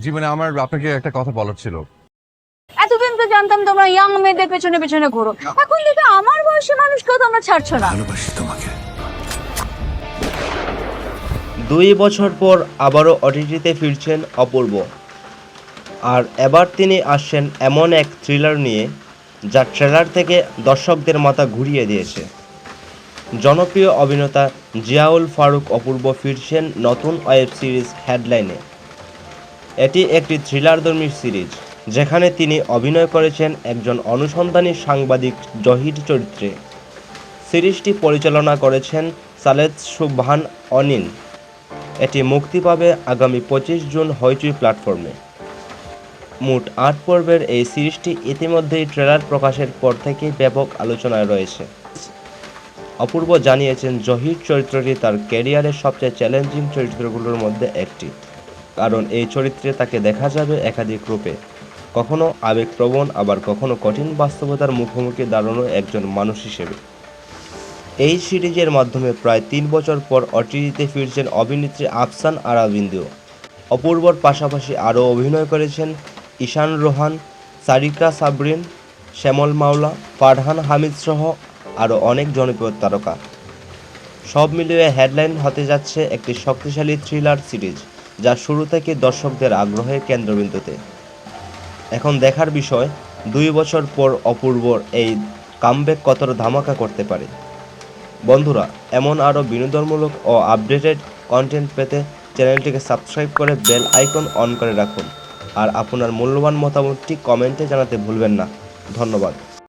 জীবনে আমার আপনাকে একটা কথা বলার ছিল। এতদিন তো জানতাম তোমরা ইয়াং মেয়েদের পেছনে পেছনে ঘোরো, এখন দেখে আমার বয়সী মানুষকেও তোমরা ছাড়ছো না। ভালোবাসি তোমাকে। 2 বছর পর আবারও ওটিটিতে ফিরছেন অপূর্ব। আর এবার তিনি আসছেন এমন এক থ্রিলার নিয়ে যা ট্রেলার থেকে দর্শকদের মাথা ঘুরিয়ে দিয়েছে। জনপ্রিয় অভিনেতা জিয়াউল ফারুক অপূর্ব ফিরছেন নতুন ওয়েব সিরিজ হেডলাইনে। এটি একটি থ্রিলারধর্মী সিরিজ যেখানে তিনি অভিনয় করেছেন একজন অনুসন্ধানী সাংবাদিক জহির চরিত্রে। সিরিজটি পরিচালনা করেছেন সালেদ সুবহান অনিল। এটি মুক্তি পাবে আগামী 25 জুন হইচই প্ল্যাটফর্মে। মোট 8 পর্বের এই সিরিজটি ইতিমধ্যেই ট্রেলার প্রকাশের পর থেকেই ব্যাপক আলোচনায় রয়েছে। অপূর্ব জানিয়েছেন জহির চরিত্রটি তার ক্যারিয়ারের সবচেয়ে চ্যালেঞ্জিং চরিত্রগুলোর মধ্যে একটি, কারণ এই চরিত্রে তাকে দেখা যাবে একাধিক রূপে, কখনো আবেগপ্রবণ আবার কখনো কঠিন বাস্তবতার মুখোমুখি দাঁড়ানো একজন মানুষ হিসেবে। এই সিরিজের মাধ্যমে প্রায় 3 বছর পর ওটিটিতে ফিরছেন অভিনেত্রী আফসান আরা বিন্দু। অপূর্বর পাশাপাশি আরও অভিনয় করেছেন ঈশান রোহান, সারিকা সাবরিন, শ্যামল মাওলা, ফারহান হামিদ সহ আরও অনেক জনপ্রিয় তারকা। সব মিলিয়ে হেডলাইন হতে যাচ্ছে একটি শক্তিশালী থ্রিলার সিরিজ যা শুরু থেকে দর্শকদের আগ্রহের কেন্দ্রবিন্দুতে। এখন দেখার বিষয় 2 বছর পর অপূর্বর এই কামব্যাক কতটা ধামাকা করতে পারে। বন্ধুরা, এমন আরও বিনোদনমূলক ও আপডেটেড কন্টেন্ট পেতে চ্যানেলটিকে সাবস্ক্রাইব করে বেল আইকন অন করে রাখুন। আর আপনার মূল্যবান মতামতটি কমেন্টে জানাতে ভুলবেন না। ধন্যবাদ।